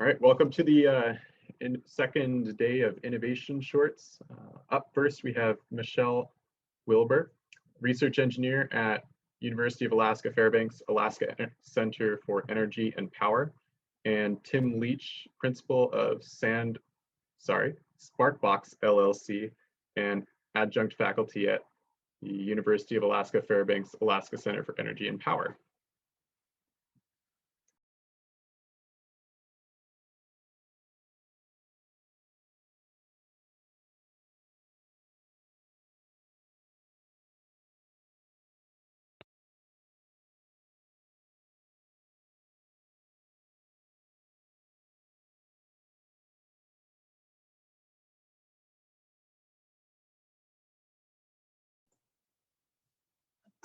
All right, welcome to the second day of Innovation Shorts. Up first, we have Michelle Wilber, research engineer at University of Alaska Fairbanks, Alaska Center for Energy and Power, and Tim Leach, principal of Sparkbox LLC, and adjunct faculty at the University of Alaska Fairbanks, Alaska Center for Energy and Power.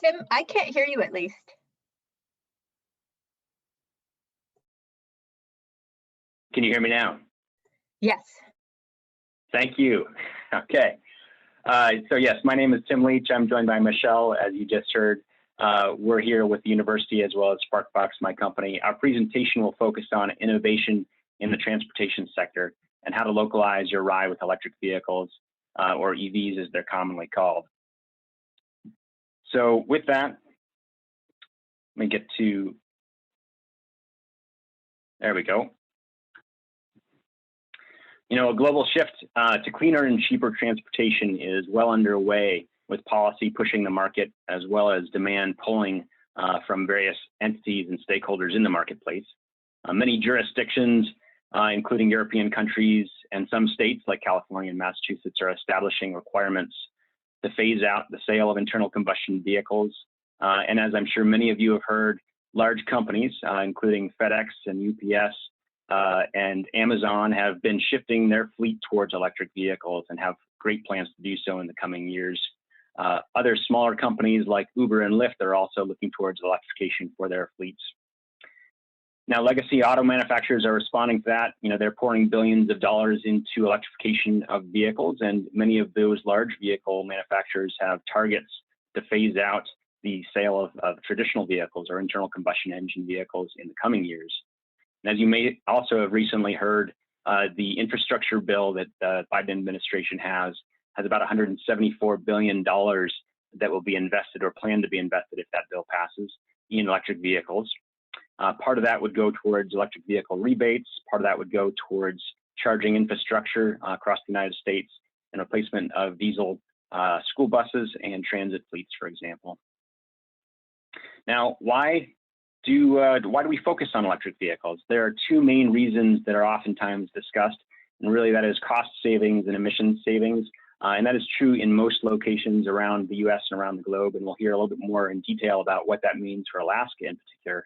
Tim, I can't hear you at least. Can you hear me now? Yes. Thank you. Okay. So yes, my name is Tim Leach. I'm joined by Michelle, as you just heard. We're here with the university as well as Sparkbox, my company. Our presentation will focus on innovation in the transportation sector and how to localize your ride with electric vehicles, or EVs as they're commonly called. So with that, let me get to, there we go. You know, a global shift to cleaner and cheaper transportation is well underway, with policy pushing the market as well as demand pulling from various entities and stakeholders in the marketplace. Many jurisdictions, including European countries and some states like California and Massachusetts, are establishing requirements to phase out the sale of internal combustion vehicles. And as I'm sure many of you have heard, large companies, including FedEx and UPS and Amazon, have been shifting their fleet towards electric vehicles and have great plans to do so in the coming years. Other smaller companies like Uber and Lyft are also looking towards electrification for their fleets. Now, legacy auto manufacturers are responding to that. You know, they're pouring billions of dollars into electrification of vehicles, and many of those large vehicle manufacturers have targets to phase out the sale of traditional vehicles or internal combustion engine vehicles in the coming years. And as you may also have recently heard, the infrastructure bill that the Biden administration has about $174 billion that will be invested or planned to be invested if that bill passes in electric vehicles. Part of that would go towards electric vehicle rebates. Part of that would go towards charging infrastructure across the United States and replacement of diesel school buses and transit fleets, for example. Now, why do we focus on electric vehicles? There are two main reasons that are oftentimes discussed, and really that is cost savings and emission savings. And that is true in most locations around the US and around the globe. And we'll hear a little bit more in detail about what that means for Alaska in particular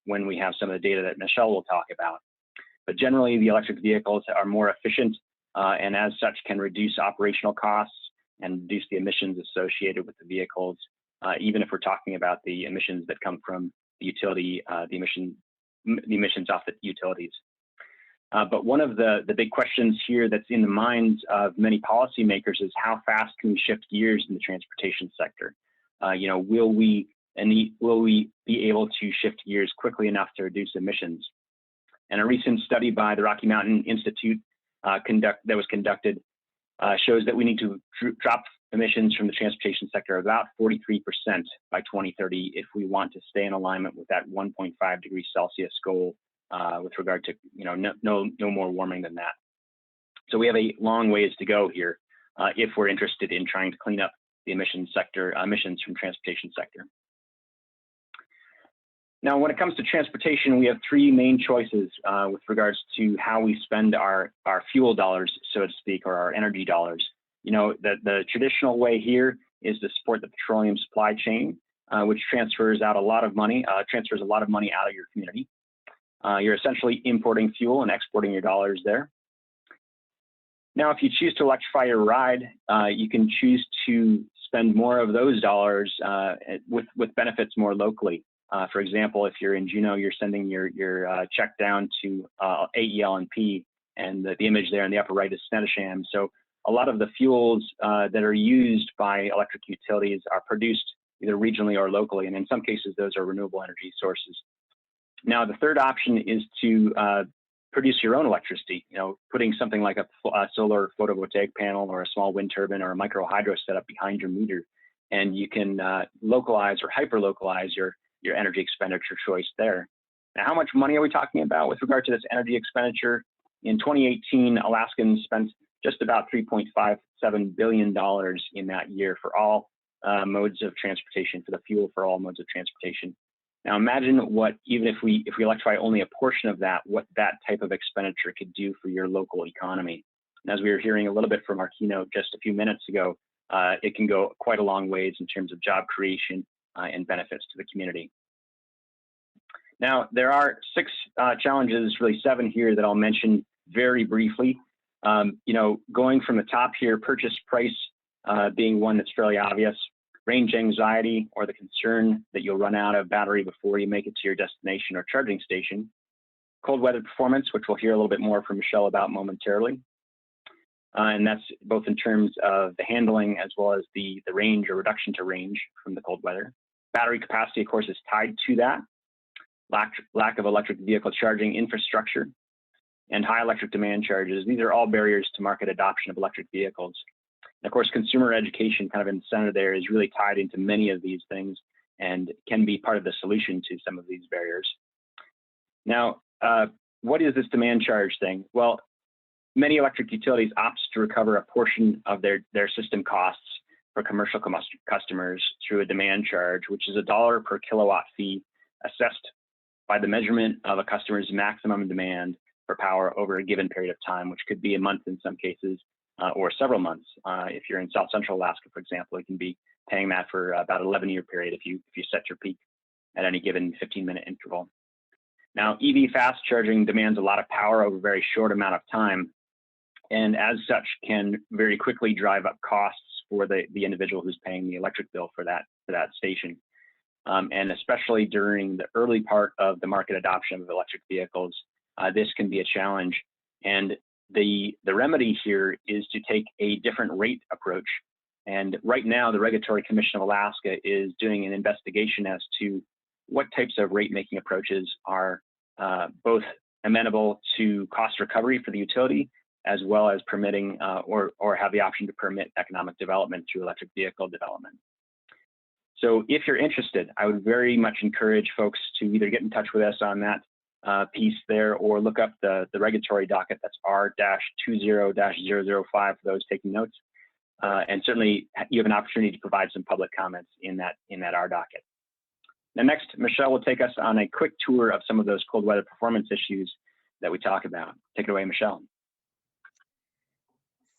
when we have some of the data that Michelle will talk about. But generally, the electric vehicles are more efficient and as such can reduce operational costs and reduce the emissions associated with the vehicles, even if we're talking about the emissions that come from the utility, the emissions off the utilities. But one of the big questions here that's in the minds of many policymakers is how fast can we shift gears in the transportation sector? You know, will we be able to shift gears quickly enough to reduce emissions? And a recent study by the Rocky Mountain Institute that was conducted shows that we need to drop emissions from the transportation sector about 43% by 2030 if we want to stay in alignment with that 1.5 degrees Celsius goal with regard to, you know, no more warming than that. So we have a long ways to go here if we're interested in trying to clean up the emissions from transportation sector. Now, when it comes to transportation, we have three main choices with regards to how we spend our fuel dollars, so to speak, or our energy dollars. You know, the traditional way here is to support the petroleum supply chain, which transfers a lot of money out of your community. You're essentially importing fuel and exporting your dollars there. Now, if you choose to electrify your ride, you can choose to spend more of those dollars with benefits more locally. For example, if you're in Juneau, you're sending your check down to AEL&P, and the image there in the upper right is Snettisham. So a lot of the fuels that are used by electric utilities are produced either regionally or locally, and in some cases, those are renewable energy sources. Now, the third option is to produce your own electricity. Putting something like a solar photovoltaic panel or a small wind turbine or a micro hydro setup behind your meter, and you can localize or hyper localize your energy expenditure choice there. Now, how much money are we talking about with regard to this energy expenditure? In 2018, Alaskans spent just about $3.57 billion in that year for all modes of transportation, for the fuel for all modes of transportation. Now imagine what, even if we electrify only a portion of that, what that type of expenditure could do for your local economy. And as we were hearing a little bit from our keynote just a few minutes ago, it can go quite a long ways in terms of job creation and benefits to the community. Now, there are 6 challenges, really 7 here, that I'll mention very briefly. Going from the top here, purchase price being one that's fairly obvious. Range anxiety, or the concern that you'll run out of battery before you make it to your destination or charging station. Cold weather performance, which we'll hear a little bit more from Michelle about momentarily. And that's both in terms of the handling as well as the range or reduction to range from the cold weather. Battery capacity, of course, is tied to that. Lack of electric vehicle charging infrastructure and high electric demand charges. These are all barriers to market adoption of electric vehicles. And of course, consumer education, kind of in the center there, is really tied into many of these things and can be part of the solution to some of these barriers. Now, what is this demand charge thing? Well, many electric utilities opt to recover a portion of their system costs for commercial customers through a demand charge, which is $1 per kilowatt fee assessed by the measurement of a customer's maximum demand for power over a given period of time, which could be a month in some cases, or several months. If you're in South Central Alaska, for example, you can be paying that for about an 11-year period if you set your peak at any given 15-minute interval. Now, EV fast charging demands a lot of power over a very short amount of time, and as such can very quickly drive up costs for the individual who's paying the electric bill for that station. And especially during the early part of the market adoption of electric vehicles, this can be a challenge. And the remedy here is to take a different rate approach. And right now, the Regulatory Commission of Alaska is doing an investigation as to what types of rate-making approaches are both amenable to cost recovery for the utility, as well as permitting or have the option to permit economic development through electric vehicle development. So if you're interested, I would very much encourage folks to either get in touch with us on that piece there, or look up the regulatory docket. That's R-20-005 for those taking notes. And certainly you have an opportunity to provide some public comments in that R docket. Now next, Michelle will take us on a quick tour of some of those cold weather performance issues that we talk about. Take it away, Michelle.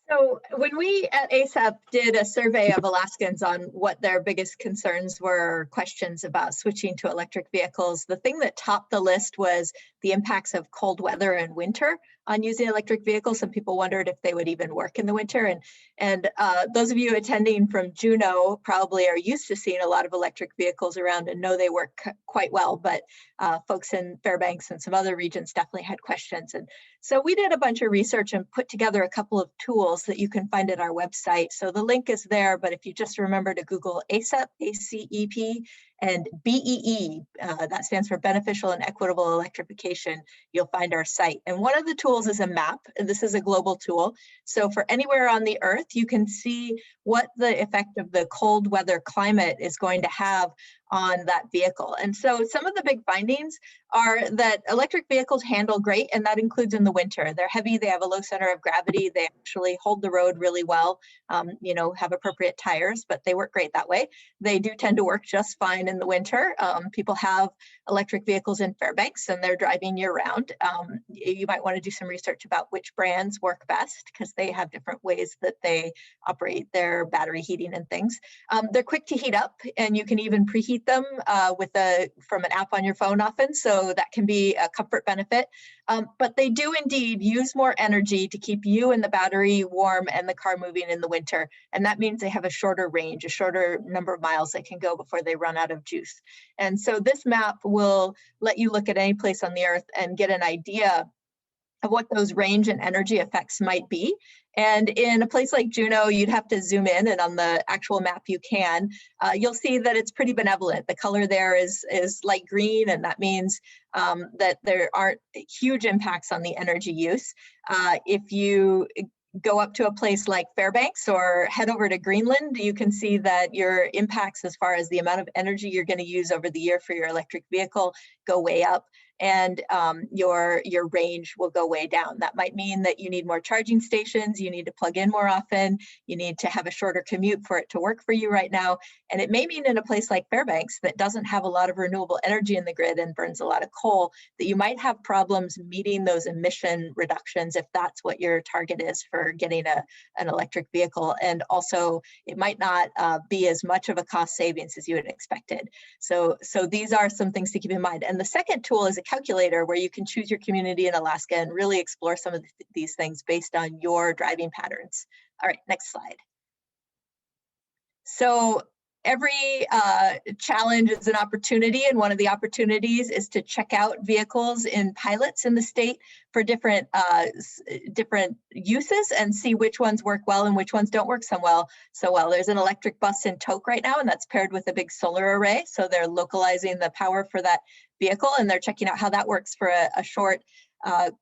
So when we at ASAP did a survey of Alaskans on what their biggest concerns were, questions about switching to electric vehicles, the thing that topped the list was the impacts of cold weather and winter on using electric vehicles. Some people wondered if they would even work in the winter. And those of you attending from Juneau probably are used to seeing a lot of electric vehicles around and know they work quite well, but folks in Fairbanks and some other regions definitely had questions. And so we did a bunch of research and put together a couple of tools that you can find at our website. So the link is there, but if you just remember to Google ACEP, A-C-E-P, and BEE, that stands for Beneficial and Equitable Electrification, you'll find our site. And one of the tools is a map, and this is a global tool. So for anywhere on the earth, you can see what the effect of the cold weather climate is going to have on that vehicle. And so some of the big findings are that electric vehicles handle great, and that includes in the winter. They're heavy, they have a low center of gravity, they actually hold the road really well, have appropriate tires, but they work great that way. They do tend to work just fine in the winter. People have electric vehicles in Fairbanks and they're driving year round. You might want to do some research about which brands work best because they have different ways that they operate their battery heating and things. They're quick to heat up, and you can even preheat them from an app on your phone often, so that can be a comfort benefit. But they do indeed use more energy to keep you and the battery warm and the car moving in the winter. And that means they have a shorter range, a shorter number of miles they can go before they run out of juice. And so this map will let you look at any place on the earth and get an idea of what those range and energy effects might be. And in a place like Juneau, you'd have to zoom in, and on the actual map you can. You'll see that it's pretty benevolent. The color there is light green, and that means that there aren't huge impacts on the energy use. If you go up to a place like Fairbanks or head over to Greenland, you can see that your impacts as far as the amount of energy you're going to use over the year for your electric vehicle go way up, and your range will go way down. That might mean that you need more charging stations, you need to plug in more often, you need to have a shorter commute for it to work for you right now. And it may mean in a place like Fairbanks that doesn't have a lot of renewable energy in the grid and burns a lot of coal, that you might have problems meeting those emission reductions if that's what your target is for getting an electric vehicle. And also it might not be as much of a cost savings as you had expected. So these are some things to keep in mind. And the second tool is a calculator where you can choose your community in Alaska and really explore some of these things based on your driving patterns. All right, next slide. So every challenge is an opportunity, and one of the opportunities is to check out vehicles in pilots in the state for different uses and see which ones work well and which ones don't work so well. There's an electric bus in Tok right now, and that's paired with a big solar array. So they're localizing the power for that vehicle, and they're checking out how that works for a short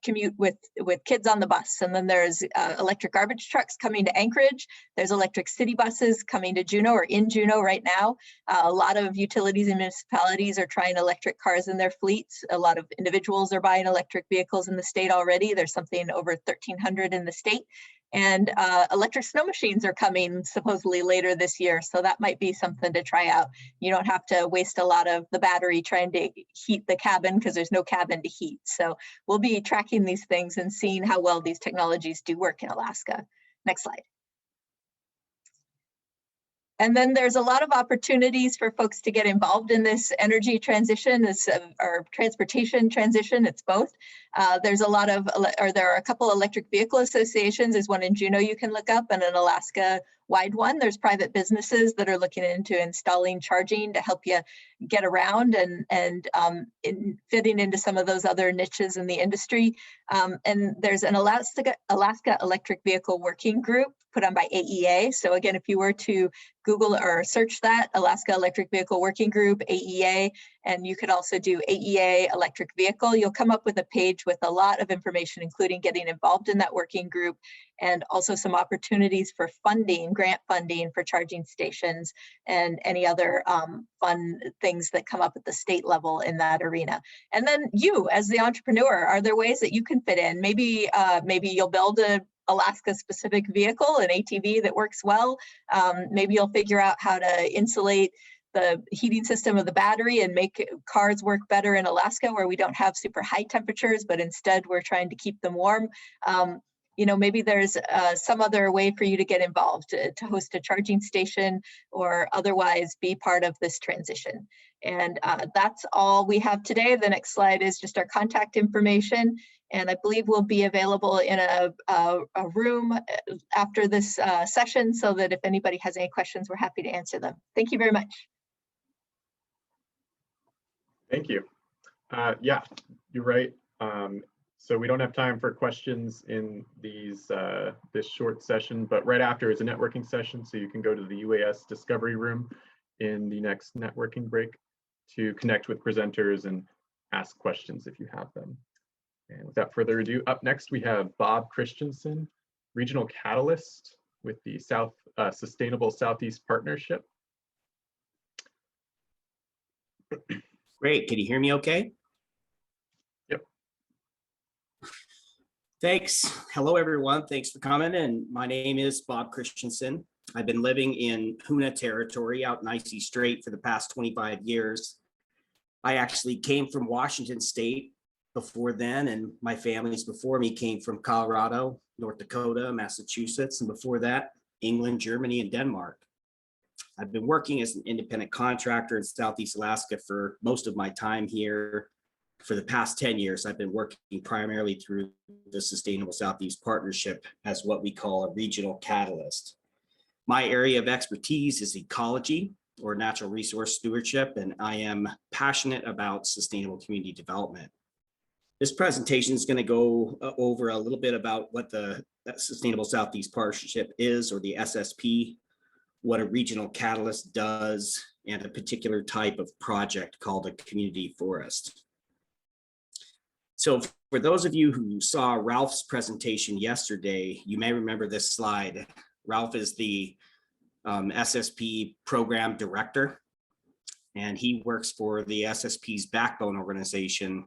commute with kids on the bus. And then there's electric garbage trucks coming to Anchorage. There's electric city buses coming to Juneau or in Juneau right now. A lot of utilities and municipalities are trying electric cars in their fleets. A lot of individuals are buying electric vehicles in the state already. There's something over 1,300 in the state. And electric snow machines are coming supposedly later this year. So that might be something to try out. You don't have to waste a lot of the battery trying to heat the cabin because there's no cabin to heat. So we'll be tracking these things and seeing how well these technologies do work in Alaska. Next slide. And then there's a lot of opportunities for folks to get involved in this energy transition, or transportation transition. It's both. There are a couple electric vehicle associations. There's one in Juneau you can look up, and an Alaska-wide one. There's private businesses that are looking into installing charging to help you get around and fitting into some of those other niches in the industry. And there's an Alaska Electric Vehicle Working Group put on by AEA. So again, if you were to Google or search that, Alaska Electric Vehicle Working Group, AEA, and you could also do AEA Electric Vehicle, you'll come up with a page with a lot of information, including getting involved in that working group, and also some opportunities for funding, grant funding for charging stations, and any other fun things that come up at the state level in that arena. And then you, as the entrepreneur, are there ways that you can fit in? Maybe you'll build a Alaska specific vehicle, an ATV that works well. Maybe you'll figure out how to insulate the heating system of the battery and make cars work better in Alaska, where we don't have super high temperatures, but instead we're trying to keep them warm. Maybe there's some other way for you to get involved, to host a charging station or otherwise be part of this transition. And that's all we have today. The next slide is just our contact information. And I believe we'll be available in a room after this session, so that if anybody has any questions, we're happy to answer them. Thank you very much. Thank you. Yeah, you're right. So we don't have time for questions in this short session, but right after is a networking session. So you can go to the UAS Discovery Room in the next networking break to connect with presenters and ask questions if you have them. And without further ado, up next we have Bob Christensen, Regional Catalyst with the Sustainable Southeast Partnership. Great, can you hear me okay? Yep. Thanks. Hello, everyone. Thanks for coming. And my name is Bob Christensen. I've been living in Hoonah territory out in Icy Strait for the past 25 years. I actually came from Washington State before then, and my families before me came from Colorado, North Dakota, Massachusetts, and before that, England, Germany, and Denmark. I've been working as an independent contractor in Southeast Alaska for most of my time here. For the past 10 years, I've been working primarily through the Sustainable Southeast Partnership as what we call a regional catalyst. My area of expertise is ecology or natural resource stewardship, and I am passionate about sustainable community development. This presentation is going to go over a little bit about what the Sustainable Southeast Partnership is, or the SSP, what a regional catalyst does, and a particular type of project called a community forest. So for those of you who saw Ralph's presentation yesterday, you may remember this slide. Ralph is the SSP program director, and he works for the SSP's backbone organization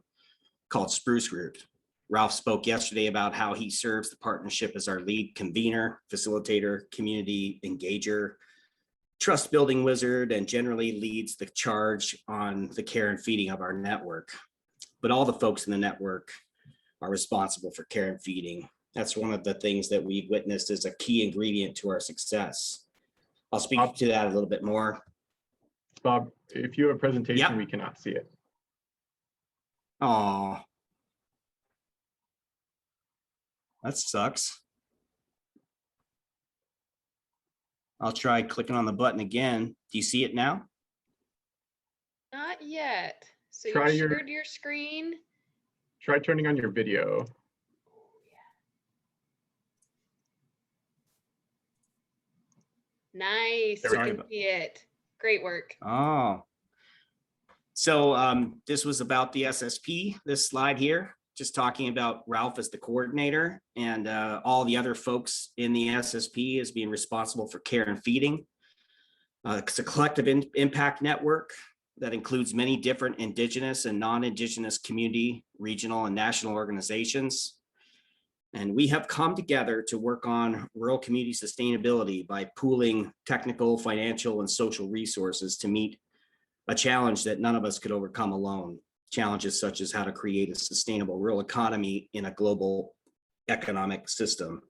called Spruce Root. Ralph spoke yesterday about how he serves the partnership as our lead convener, facilitator, community engager, trust building wizard, and generally leads the charge on the care and feeding of our network. But all the folks in the network are responsible for care and feeding. That's one of the things that we've witnessed as a key ingredient to our success. I'll speak to that a little bit more. Bob, if you have a presentation, Yep. we cannot see it. Oh, that sucks. I'll try clicking on the button again. Do you see it now? Not yet. So Try you your- shared your screen. Try turning on your video. Nice. There we You go. can see it. Great work. Oh. So this was about the SSP, this slide here, just talking about Ralph as the coordinator, and all the other folks in the SSP as being responsible for care and feeding. It's a collective impact network that includes many different Indigenous and non-Indigenous community, regional, and national organizations. And we have come together to work on rural community sustainability by pooling technical, financial, and social resources to meet a challenge that none of us could overcome alone. Challenges such as how to create a sustainable rural economy in a global economic system.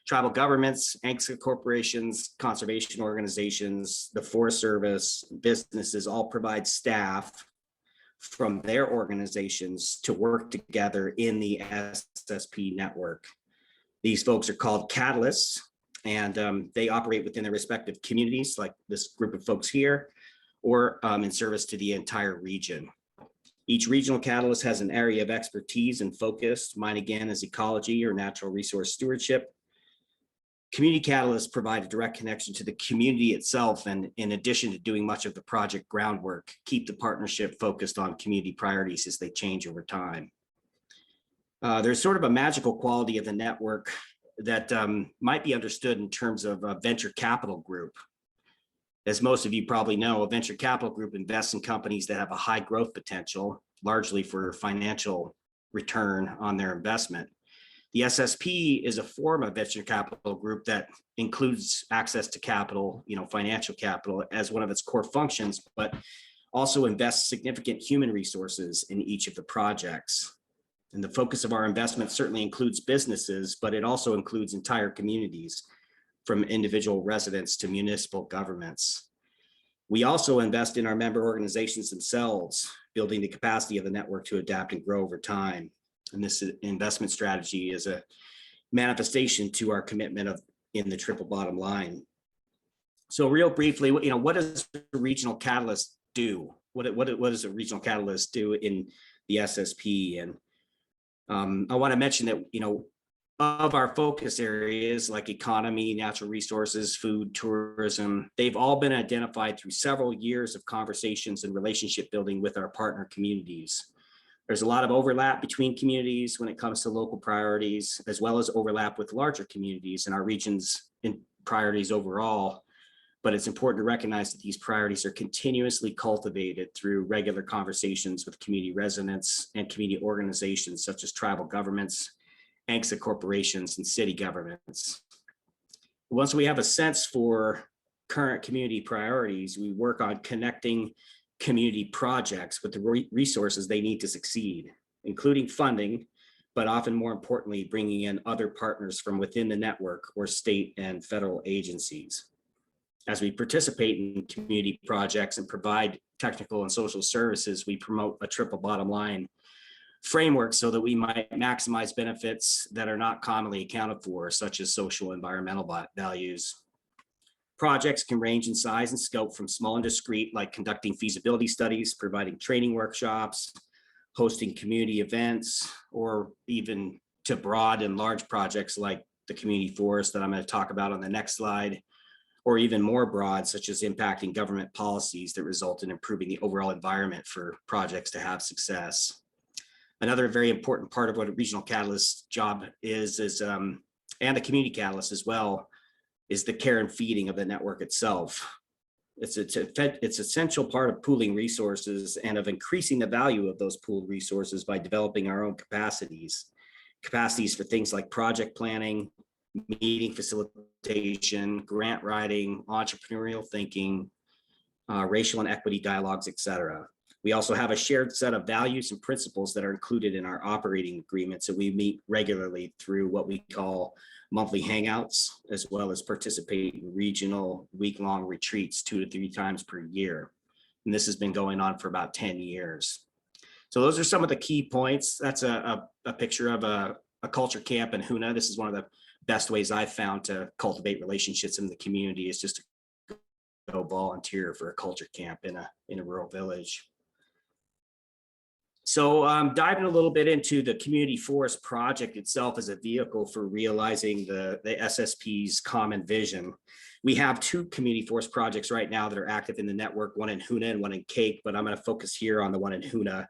Tribal governments, ANCSA corporations, conservation organizations, the Forest Service, businesses all provide staff from their organizations to work together in the SSP network. These folks are called catalysts, and they operate within their respective communities, like this group of folks here, or in service to the entire region. Each regional catalyst has an area of expertise and focus. Mine again is ecology or natural resource stewardship. Community catalysts provide a direct connection to the community itself, and in addition to doing much of the project groundwork, keep the partnership focused on community priorities as they change over time. There's sort of a magical quality of the network that might be understood in terms of a venture capital group. As most of you probably know, a venture capital group invests in companies that have a high growth potential, largely for financial return on their investment. The SSP is a form of venture capital group that includes access to capital, financial capital as one of its core functions, but also invests significant human resources in each of the projects. And the focus of our investment certainly includes businesses, but it also includes entire communities, from individual residents to municipal governments. We also invest in our member organizations themselves, building the capacity of the network to adapt and grow over time. And this investment strategy is a manifestation to our commitment in the triple bottom line. So real briefly, what does a regional catalyst do? What does a regional catalyst do in the SSP? And I want to mention that, of our focus areas like economy, natural resources, food, tourism, they've all been identified through several years of conversations and relationship building with our partner communities. There's a lot of overlap between communities when it comes to local priorities, as well as overlap with larger communities and our region's priorities overall. But it's important to recognize that these priorities are continuously cultivated through regular conversations with community residents and community organizations such as tribal governments, ANCSA corporations, and city governments. Once we have a sense for current community priorities, we work on connecting community projects with the resources they need to succeed, including funding, but often more importantly, bringing in other partners from within the network or state and federal agencies. As we participate in community projects and provide technical and social services, we promote a triple bottom line framework so that we might maximize benefits that are not commonly accounted for, such as social and environmental values. Projects can range in size and scope from small and discrete, like conducting feasibility studies, providing training workshops, hosting community events, or even to broad and large projects like the community forest that I'm going to talk about on the next slide, or even more broad, such as impacting government policies that result in improving the overall environment for projects to have success. Another very important part of what a regional catalyst job is and the community catalyst as well, is the care and feeding of the network itself. It's essential part of pooling resources and of increasing the value of those pooled resources by developing our own capacities for things like project planning, meeting facilitation, grant writing, entrepreneurial thinking, racial and equity dialogues, etc. We also have a shared set of values and principles that are included in our operating agreements, and we meet regularly through what we call monthly hangouts, as well as participate in regional week-long retreats 2 to 3 times per year. And this has been going on for about 10 years. So those are some of the key points. That's a picture of a culture camp in Hoonah. This is one of the best ways I've found to cultivate relationships in the community, is just to go volunteer for a culture camp in a rural village. So diving a little bit into the community forest project itself as a vehicle for realizing the SSP's common vision. We have 2 community forest projects right now that are active in the network, one in Hoonah and one in Cake, but I'm going to focus here on the one in Hoonah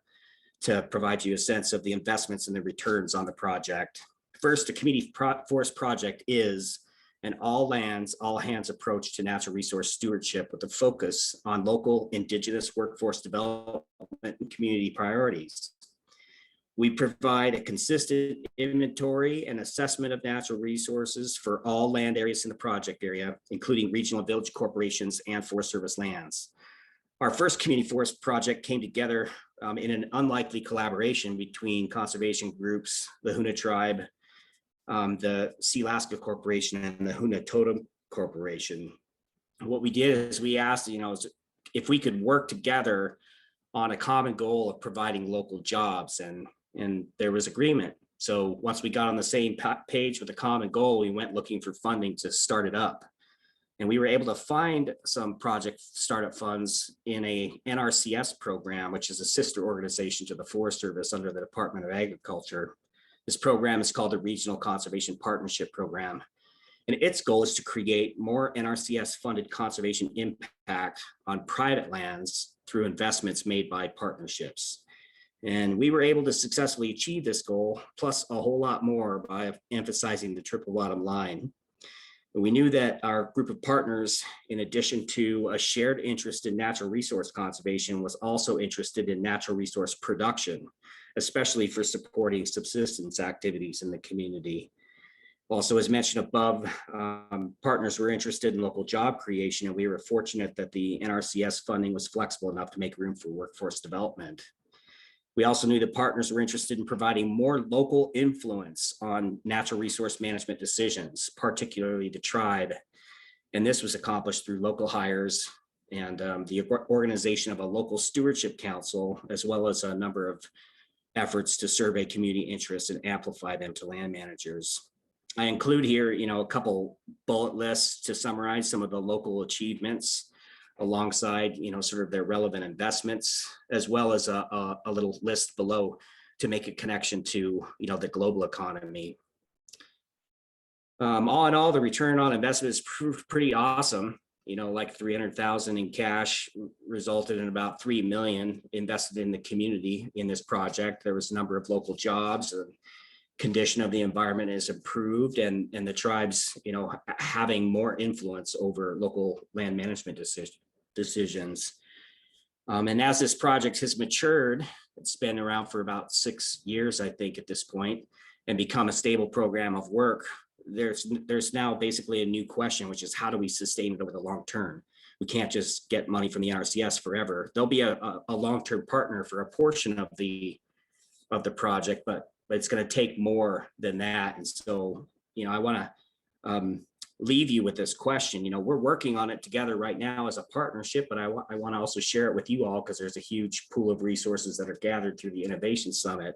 to provide you a sense of the investments and the returns on the project. First, the community forest project is an all lands, all hands approach to natural resource stewardship with a focus on local indigenous workforce development and community priorities. We provide a consistent inventory and assessment of natural resources for all land areas in the project area, including regional village corporations and Forest Service lands. Our first community forest project came together in an unlikely collaboration between conservation groups, the Hoonah tribe, the Sealaska Corporation, and the Hoonah Totem Corporation. What we did is we asked, if we could work together on a common goal of providing local jobs, and there was agreement. So once we got on the same page with a common goal, we went looking for funding to start it up. And we were able to find some project startup funds in a NRCS program, which is a sister organization to the Forest Service under the Department of Agriculture. This program is called the Regional Conservation Partnership Program. And its goal is to create more NRCS funded conservation impact on private lands through investments made by partnerships. And we were able to successfully achieve this goal, plus a whole lot more, by emphasizing the triple bottom line. We knew that our group of partners, in addition to a shared interest in natural resource conservation, was also interested in natural resource production, especially for supporting subsistence activities in the community. Also, as mentioned above, partners were interested in local job creation, and we were fortunate that the NRCS funding was flexible enough to make room for workforce development. We also knew that partners were interested in providing more local influence on natural resource management decisions, particularly the tribe. And this was accomplished through local hires and the organization of a local stewardship council, as well as a number of efforts to survey community interests and amplify them to land managers. I include here, a couple bullet lists to summarize some of the local achievements alongside, sort of their relevant investments, as well as a little list below to make a connection to, the global economy. All in all, the return on investment has proved pretty awesome. Like 300,000 in cash resulted in about 3 million invested in the community in this project. There was a number of local jobs. Condition of the environment is improved, and the tribes, having more influence over local land management decisions. And as this project has matured, it's been around for about 6 years, I think, at this point, and become a stable program of work. There's now basically a new question, which is how do we sustain it over the long term? We can't just get money from the NRCS forever. There'll be a long-term partner for a portion of the project, but it's going to take more than that. And so, I want to leave you with this question. We're working on it together right now as a partnership, but I want to also share it with you all, because there's a huge pool of resources that are gathered through the Innovation Summit.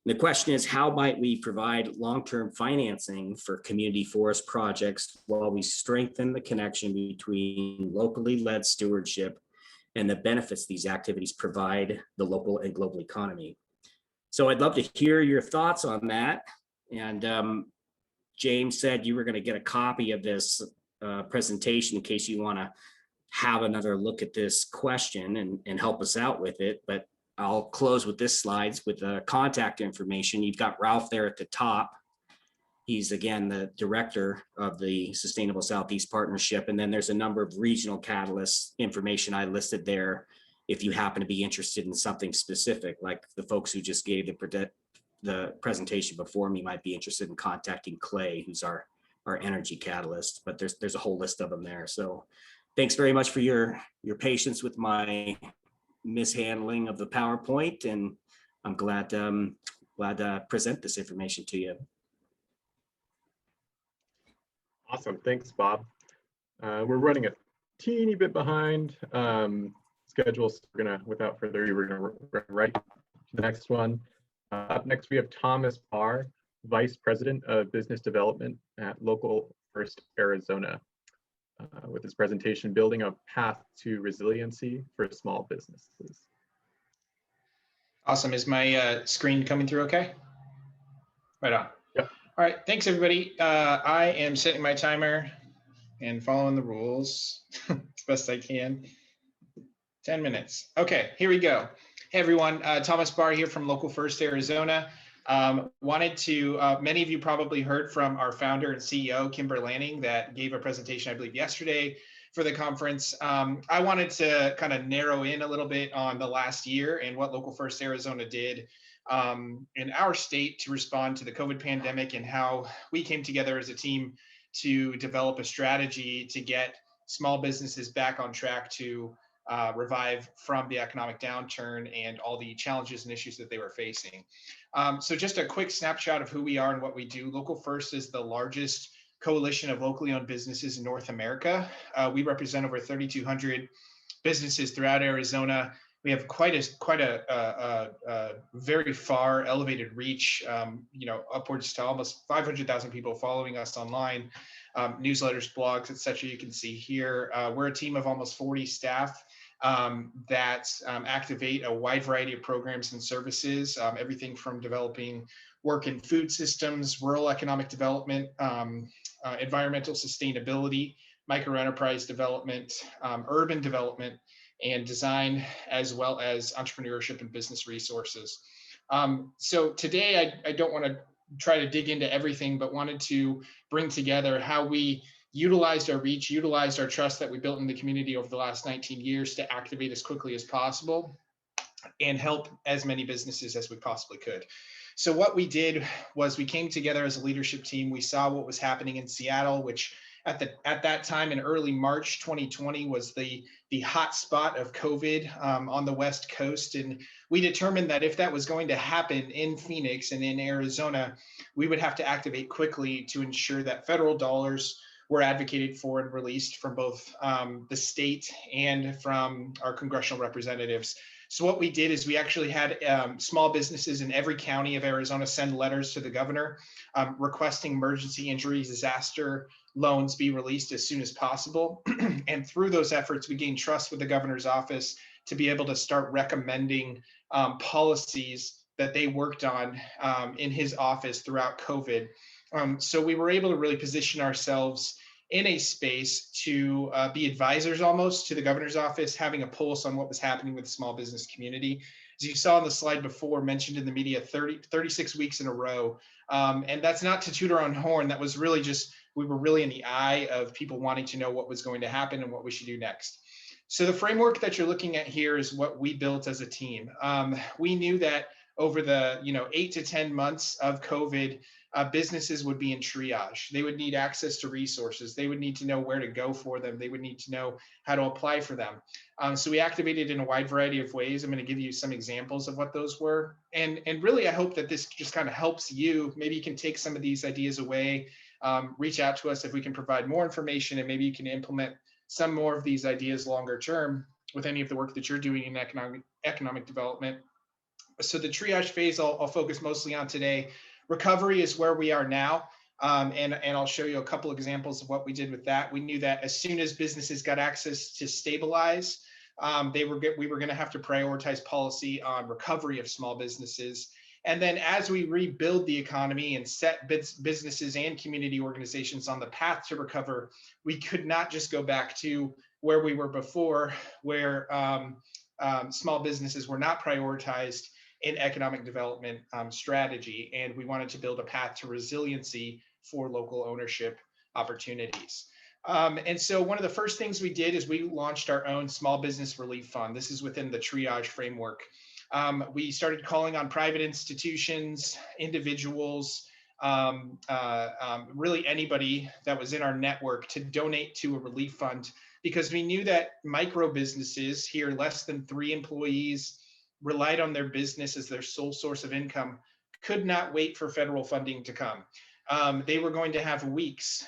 And the question is, how might we provide long-term financing for community forest projects while we strengthen the connection between locally led stewardship and the benefits these activities provide the local and global economy. So I'd love to hear your thoughts on that. And James said you were going to get a copy of this presentation in case you want to have another look at this question and help us out with it. But I'll close with this slides with contact information. You've got Ralph there at the top. He's, again, the director of the Sustainable Southeast Partnership. And then there's a number of regional catalyst information I listed there if you happen to be interested in something specific, like the folks who just gave the presentation before me might be interested in contacting Clay, who's our energy catalyst. But there's a whole list of them there. So thanks very much for your patience with my mishandling of the PowerPoint, and I'm glad to present this information to you. Awesome, thanks, Bob. We're running a teeny bit behind schedule, so we're gonna, without further ado, we're gonna run right to the next one. Up next, we have Thomas Barr, Vice President of Business Development at Local First Arizona, with his presentation, Building a Path to Resiliency for Small Businesses. Awesome. Is my screen coming through okay? Right on. Yep. All right. Thanks, everybody. I am setting my timer and following the rules as best I can. 10 minutes. Okay, here we go. Hey, everyone. Thomas Barr here from Local First Arizona. Wanted to, many of you probably heard from our founder and CEO, Kimber Lanning, that gave a presentation, I believe, yesterday for the conference. I wanted to kind of narrow in a little bit on the last year and what Local First Arizona did in our state to respond to the COVID pandemic, and how we came together as a team to develop a strategy to get small businesses back on track to revive from the economic downturn and all the challenges and issues that they were facing. So just a quick snapshot of who we are and what we do. Local First is the largest coalition of locally owned businesses in North America. We represent over 3,200 businesses throughout Arizona. We have quite a very far elevated reach, upwards to almost 500,000 people following us online, newsletters, blogs, etc. You can see here. We're a team of almost 40 staff that activate a wide variety of programs and services, everything from developing work in food systems, rural economic development, environmental sustainability, microenterprise development, urban development, and design, as well as entrepreneurship and business resources. So today, I don't want to try to dig into everything, but wanted to bring together how we utilized our reach, utilized our trust that we built in the community over the last 19 years to activate as quickly as possible and help as many businesses as we possibly could. So what we did was we came together as a leadership team. We saw what was happening in Seattle, which at that time in early March 2020 was the hot spot of COVID on the West Coast. And we determined that if that was going to happen in Phoenix and in Arizona, we would have to activate quickly to ensure that federal dollars were advocated for and released from both the state and from our congressional representatives. So what we did is we actually had small businesses in every county of Arizona send letters to the governor requesting emergency injury disaster loans be released as soon as possible. And through those efforts, we gained trust with the governor's office to be able to start recommending policies that they worked on in his office throughout COVID. So we were able to really position ourselves in a space to be advisors almost to the governor's office, having a pulse on what was happening with the small business community. As you saw on the slide before, mentioned in the media, 36 weeks in a row. And that's not to toot our own horn. That was really just, we were really in the eye of people wanting to know what was going to happen and what we should do next. So the framework that you're looking at here is what we built as a team. We knew that over the 8 to 10 months of COVID, businesses would be in triage. They would need access to resources. They would need to know where to go for them. They would need to know how to apply for them. So we activated in a wide variety of ways. I'm going to give you some examples of what those were. And really, I hope that this just kind of helps you. Maybe you can take some of these ideas away, reach out to us if we can provide more information, and maybe you can implement some more of these ideas longer term with any of the work that you're doing in economic development. So the triage phase I'll focus mostly on today. Recovery is where we are now, and I'll show you a couple examples of what we did with that. We knew that as soon as businesses got access to stabilize, we were going to have to prioritize policy on recovery of small businesses. And then as we rebuild the economy and set businesses and community organizations on the path to recover, we could not just go back to where we were before, where small businesses were not prioritized in economic development strategy. And we wanted to build a path to resiliency for local ownership opportunities. And so one of the first things we did is we launched our own small business relief fund. This is within the triage framework. We started calling on private institutions, individuals, really anybody that was in our network to donate to a relief fund, because we knew that micro businesses here, less than 3 employees, relied on their business as their sole source of income, could not wait for federal funding to come. They were going to have weeks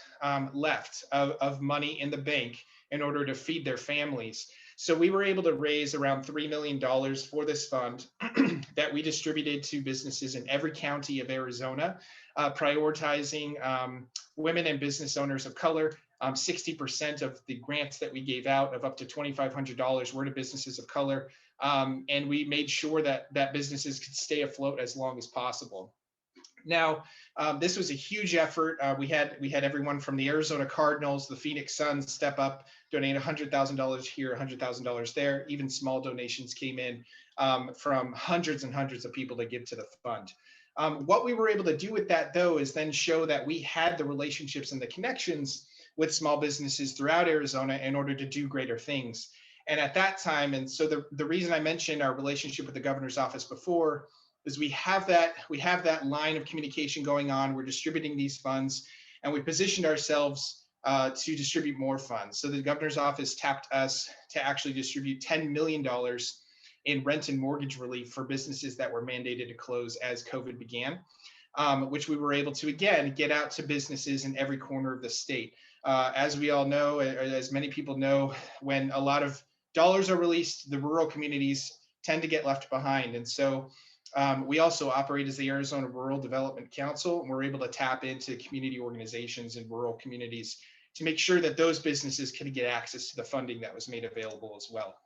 left of money in the bank in order to feed their families. So we were able to raise around $3 million for this fund that we distributed to businesses in every county of Arizona, prioritizing women and business owners of color. 60% of the grants that we gave out of up to $2,500 were to businesses of color. And we made sure that businesses could stay afloat as long as possible. Now, this was a huge effort. We had everyone from the Arizona Cardinals, the Phoenix Suns step up, donate $100,000 here, $100,000 there. Even small donations came in from hundreds and hundreds of people to give to the fund. What we were able to do with that, though, is then show that we had the relationships and the connections with small businesses throughout Arizona in order to do greater things. And at that time, and so the reason I mentioned our relationship with the governor's office before is we have that line of communication going on. We're distributing these funds, and we positioned ourselves to distribute more funds. So the governor's office tapped us to actually distribute $10 million in rent and mortgage relief for businesses that were mandated to close as COVID began, which we were able to, again, get out to businesses in every corner of the state. As we all know, as many people know, when a lot of dollars are released, the rural communities tend to get left behind. And so we also operate as the Arizona Rural Development Council, and we're able to tap into community organizations in rural communities to make sure that those businesses can get access to the funding that was made available as well.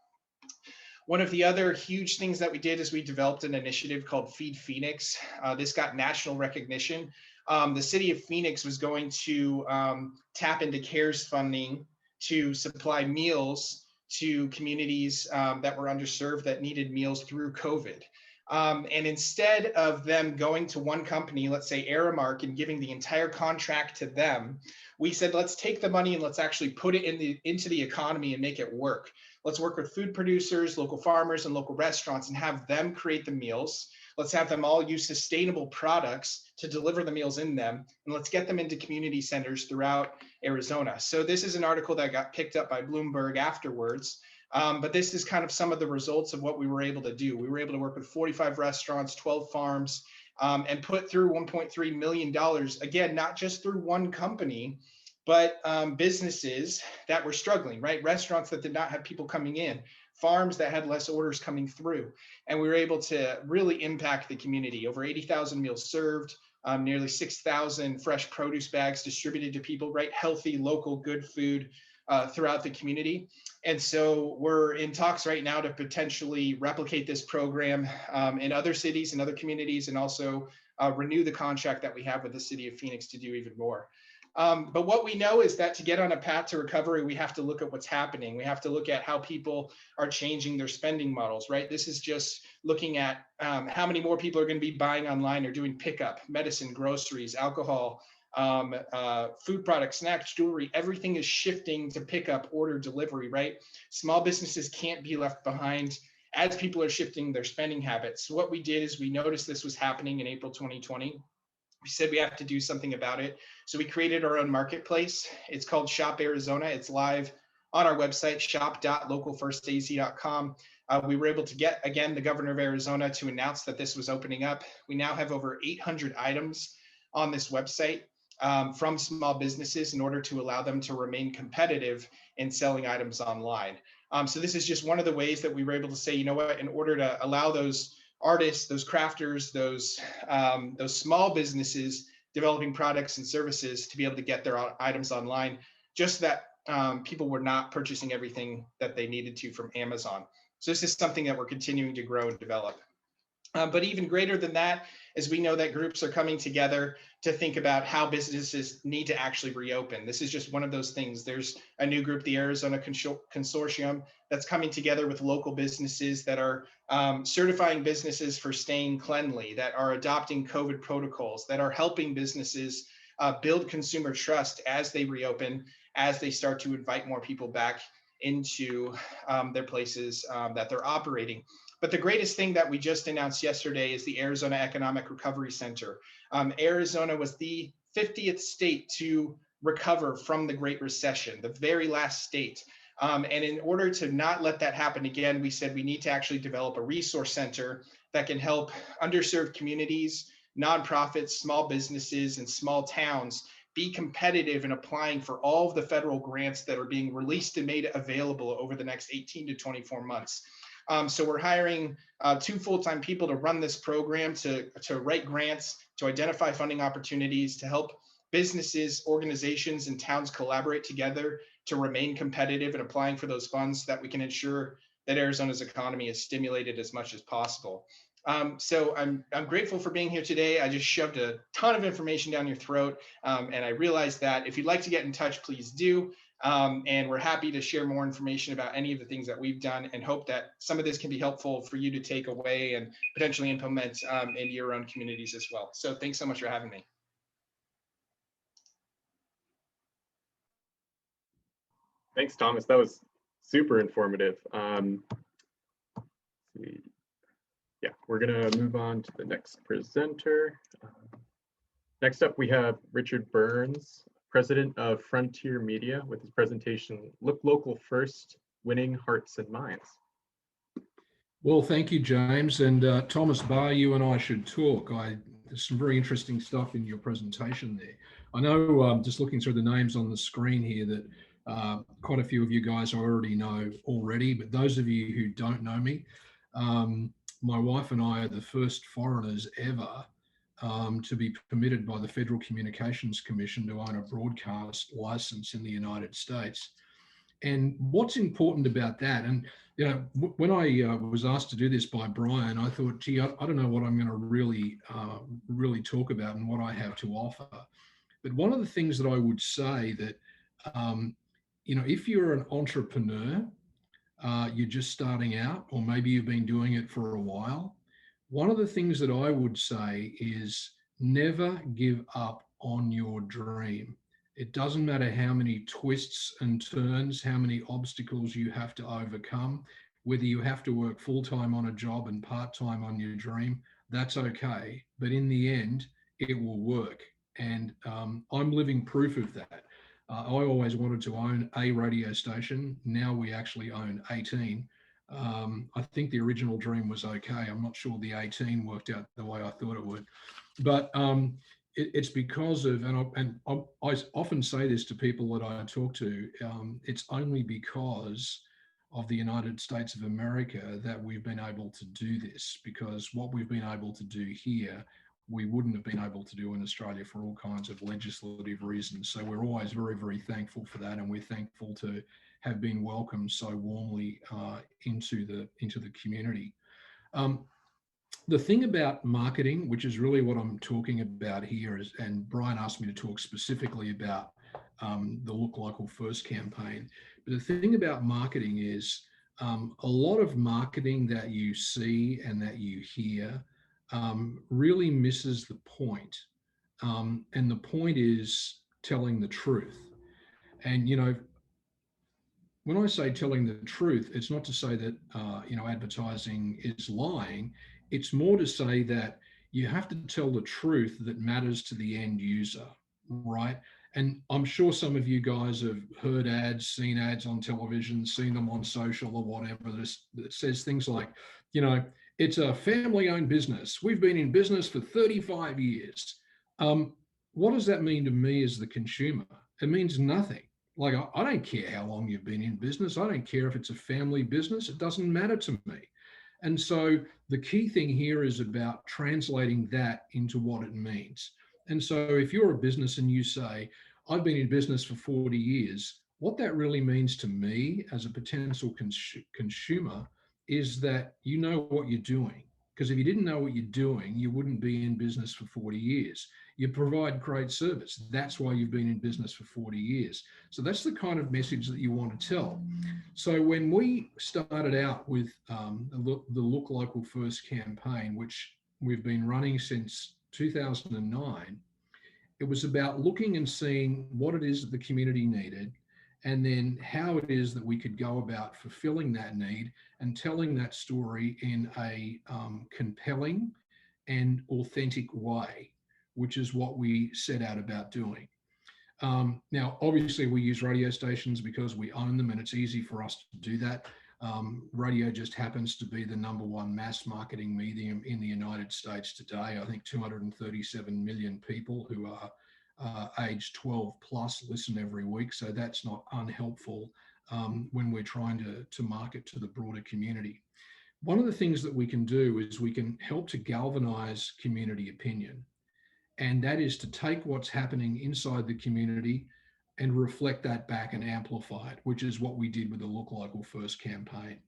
One of the other huge things that we did is we developed an initiative called Feed Phoenix. This got national recognition. The city of Phoenix was going to tap into CARES funding to supply meals to communities that were underserved that needed meals through COVID. And instead of them going to one company, let's say Aramark, and giving the entire contract to them, we said, let's take the money and let's actually put it into the economy and make it work. Let's work with food producers, local farmers, and local restaurants and have them create the meals. Let's have them all use sustainable products to deliver the meals in them. And let's get them into community centers throughout Arizona. So this is an article that got picked up by Bloomberg afterwards. But this is kind of some of the results of what we were able to do. We were able to work with 45 restaurants, 12 farms, and put through $1.3 million, again, not just through one company, but businesses that were struggling, right? Restaurants that did not have people coming in, farms that had less orders coming through. And we were able to really impact the community. Over 80,000 meals served, nearly 6,000 fresh produce bags distributed to people, right? Healthy, local, good food throughout the community. And so we're in talks right now to potentially replicate this program in other cities and other communities, and also renew the contract that we have with the city of Phoenix to do even more. But what we know is that to get on a path to recovery, we have to look at what's happening. We have to look at how people are changing their spending models, right? This is just looking at how many more people are going to be buying online or doing pickup, medicine, groceries, alcohol, food products, snacks, jewelry. Everything is shifting to pickup, order, delivery, right? Small businesses can't be left behind as people are shifting their spending habits. So what we did is we noticed this was happening in April 2020. We said we have to do something about it. So we created our own marketplace. It's called Shop Arizona. It's live on our website, shop.localfirstaz.com. We were able to get, again, the governor of Arizona to announce that this was opening up. We now have over 800 items on this website from small businesses in order to allow them to remain competitive in selling items online. So this is just one of the ways that we were able to say, you know what, in order to allow those artists, those crafters, those small businesses developing products and services to be able to get their items online, just that people were not purchasing everything that they needed to from Amazon. So this is something that we're continuing to grow and develop. But even greater than that, as we know that groups are coming together to think about how businesses need to actually reopen. This is just one of those things. There's a new group, the Arizona Consortium, that's coming together with local businesses that are certifying businesses for staying cleanly, that are adopting COVID protocols, that are helping businesses build consumer trust as they reopen, as they start to invite more people back into their places that they're operating. But the greatest thing that we just announced yesterday is the Arizona Economic Recovery Center. Arizona was the 50th state to recover from the Great Recession, the very last state. And in order to not let that happen again, we said we need to actually develop a resource center that can help underserved communities, nonprofits, small businesses, and small towns be competitive in applying for all of the federal grants that are being released and made available over the next 18 to 24 months. So we're hiring 2 full-time people to run this program, to write grants, to identify funding opportunities, to help businesses, organizations, and towns collaborate together to remain competitive in applying for those funds so that we can ensure that Arizona's economy is stimulated as much as possible. So I'm grateful for being here today. I just shoved a ton of information down your throat, and I realized that if you'd like to get in touch, please do. And we're happy to share more information about any of the things that we've done, and hope that some of this can be helpful for you to take away and potentially implement in your own communities as well. So thanks so much for having me. Thanks, Thomas. That was super informative. Yeah, we're gonna move on to the next presenter. Next up, we have Richard Burns, President of Frontier Media, with his presentation, Look Local First, Winning Hearts and Minds. Well, thank you, James. And Thomas, Barr, you and I should talk. There's some very interesting stuff in your presentation there. I know, just looking through the names on the screen here, that quite a few of you guys I already know already, but those of you who don't know me, my wife and I are the first foreigners ever to be permitted by the Federal Communications Commission to own a broadcast license in the United States. And what's important about that, and you know, when I was asked to do this by Brian, I thought, gee, I don't know what I'm going to really talk about and what I have to offer. But one of the things that I would say that, you know, if you're an entrepreneur, you're just starting out, or maybe you've been doing it for a while, one of the things that I would say is never give up on your dream. It doesn't matter how many twists and turns, how many obstacles you have to overcome, whether you have to work full-time on a job and part-time on your dream, that's okay. But in the end, it will work. And I'm living proof of that. I always wanted to own a radio station. Now we actually own 18. I think the original dream was okay. I'm not sure the 18 worked out the way I thought it would. But it's because of, and I often say this to people that I talk to, it's only because of the United States of America that we've been able to do this, because what we've been able to do here, we wouldn't have been able to do in Australia for all kinds of legislative reasons. So we're always very, very thankful for that. And we're thankful to have been welcomed so warmly into the community. The thing about marketing, which is really what I'm talking about here, is, and Brian asked me to talk specifically about the Look Local First campaign. But the thing about marketing is a lot of marketing that you see and that you hear really misses the point. And the point is telling the truth. And, you know, when I say telling the truth, it's not to say that, you know, advertising is lying. It's more to say that you have to tell the truth that matters to the end user, right? And I'm sure some of you guys have heard ads, seen ads on television, seen them on social or whatever, that says things like, you know, it's a family-owned business. We've been in business for 35 years. What does that mean to me as the consumer? It means nothing. Like, I don't care how long you've been in business. I don't care if it's a family business. It doesn't matter to me. And so the key thing here is about translating that into what it means. And so if you're a business and you say, I've been in business for 40 years, What that really means to me as a potential consumer is that you know what you're doing. Because if you didn't know what you're doing, you wouldn't be in business for 40 years. You provide great service. That's why you've been in business for 40 years. So that's the kind of message that you want to tell. So when we started out with the Look Local First campaign, which we've been running since 2009, it was about looking and seeing what it is that the community needed, and then how it is that we could go about fulfilling that need and telling that story in a compelling and authentic way, which is what we set out about doing. Now, obviously, we use radio stations because we own them and it's easy for us to do that. Radio just happens to be the #1 mass marketing medium in the United States today. I think 237 million people who are age 12 plus listen every week. So that's not unhelpful when we're trying to market to the broader community. One of the things that we can do is we can help to galvanize community opinion. And that is to take what's happening inside the community and reflect that back and amplify it, which is what we did with the Look Local First campaign.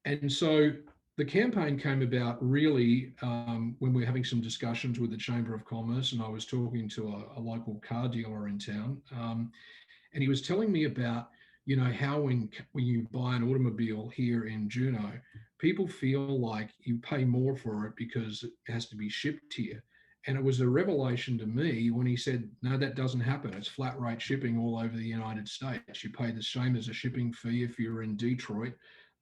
And so the campaign came about really when we were having some discussions with the Chamber of Commerce, and I was talking to a local car dealer in town, and he was telling me about, you know, how when you buy an automobile here in Juneau, people feel like you pay more for it because it has to be shipped here. And it was a revelation to me when he said, no, that doesn't happen. It's flat rate shipping all over the United States. You pay the same as a shipping fee if you're in Detroit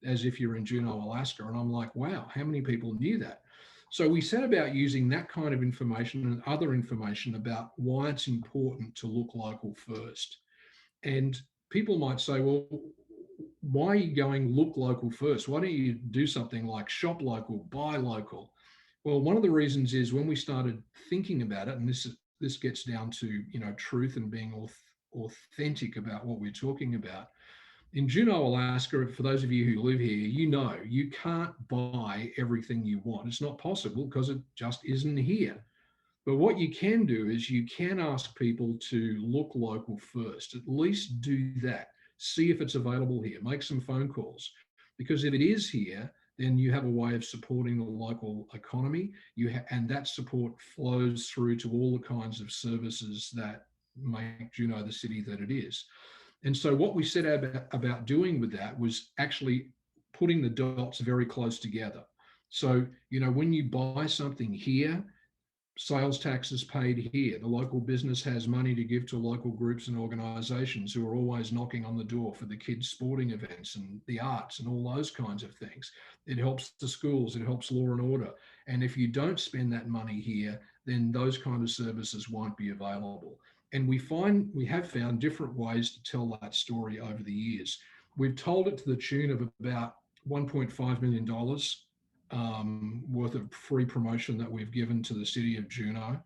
as if you're in Juneau, Alaska. And I'm like, wow, how many people knew that? So we set about using that kind of information and other information about why it's important to look local first. And people might say, well, why are you going look local first? Why don't you do something like shop local, buy local? Well, one of the reasons is when we started thinking about it, and this gets down to, you know, truth and being authentic about what we're talking about. In Juneau, Alaska, for those of you who live here, you know you can't buy everything you want. It's not possible because it just isn't here. But what you can do is you can ask people to look local first. At least do that. See if it's available here. Make some phone calls. Because if it is here, then you have a way of supporting the local economy. And that support flows through to all the kinds of services that make Juneau the city that it is. And so what we set about doing with that was actually putting the dots very close together. So, you know, when you buy something here, sales tax is paid here. The local business has money to give to local groups and organizations who are always knocking on the door for the kids' sporting events and the arts and all those kinds of things. It helps the schools, it helps law and order. And if you don't spend that money here, then those kind of services won't be available. And we have found different ways to tell that story over the years. We've told it to the tune of about $1.5 million worth of free promotion that we've given to the city of Juneau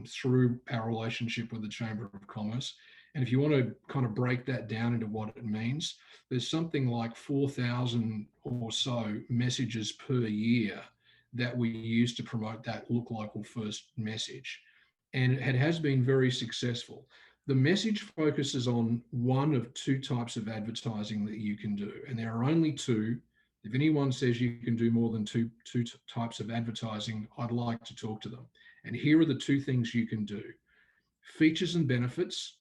through our relationship with the Chamber of Commerce. And if you want to kind of break that down into what it means, there's something like 4,000 or so messages per year that we use to promote that Look Local First message. And it has been very successful. The message focuses on one of two types of advertising that you can do. And there are only two. If anyone says you can do more than two types of advertising, I'd like to talk to them. And here are the two things you can do: features and benefits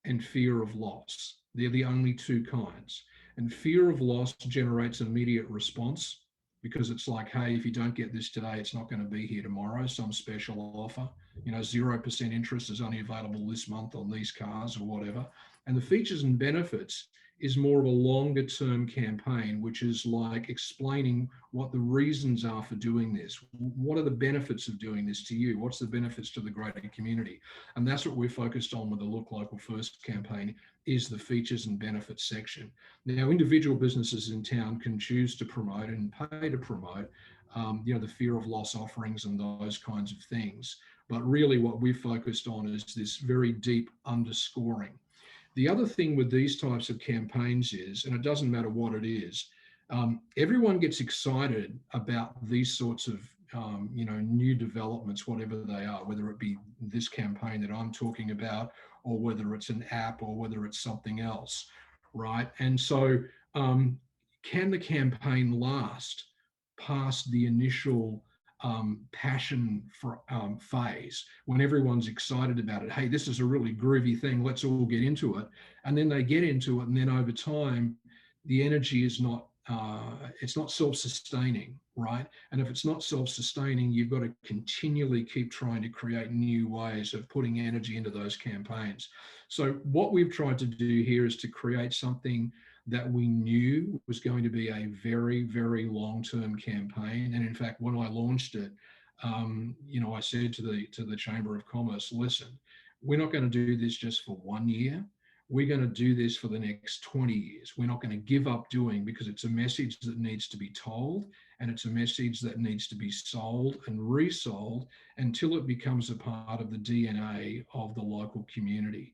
and fear of loss. They're the only two kinds. And fear of loss generates an immediate response because it's like, hey, if you don't get this today, it's not going to be here tomorrow, some special offer. You know, 0% interest is only available this month on these cars or whatever. And the features and benefits is more of a longer term campaign, which is like explaining what the reasons are for doing this. What are the benefits of doing this to you? What's the benefits to the greater community? And that's what we're focused on with the Look Local First campaign, is the features and benefits section. Now, individual businesses in town can choose to promote and pay to promote, you know, the fear of loss offerings and those kinds of things. But really what we've focused on is this very deep underscoring. The other thing with these types of campaigns is, and it doesn't matter what it is, everyone gets excited about these sorts of new developments, whatever they are, whether it be this campaign that I'm talking about, or whether it's an app, or whether it's something else, right? And so can the campaign last past the initial passion for phase, when everyone's excited about it? Hey, this is a really groovy thing, let's all get into it. And then they get into it, and then over time, the energy is not, it's not self-sustaining, right? And if it's not self-sustaining, you've got to continually keep trying to create new ways of putting energy into those campaigns. So what we've tried to do here is to create something that we knew was going to be a very, very long-term campaign. And in fact, when I launched it, I said to the Chamber of Commerce, listen, we're not going to do this just for 1 year. We're going to do this for the next 20 years. We're not going to give up doing, because it's a message that needs to be told, and it's a message that needs to be sold and resold until it becomes a part of the DNA of the local community.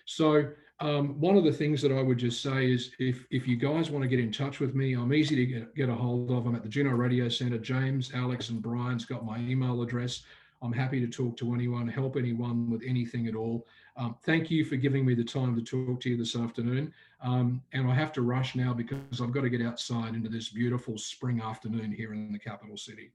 So one of the things that I would just say is, if you guys want to get in touch with me, I'm easy to get a hold of. I'm at the Juno Radio Centre. James, Alex and Brian's got my email address. I'm happy to talk to anyone, help anyone with anything at all. Thank you for giving me the time to talk to you this afternoon. And I have to rush now because I've got to get outside into this beautiful spring afternoon here in the capital city.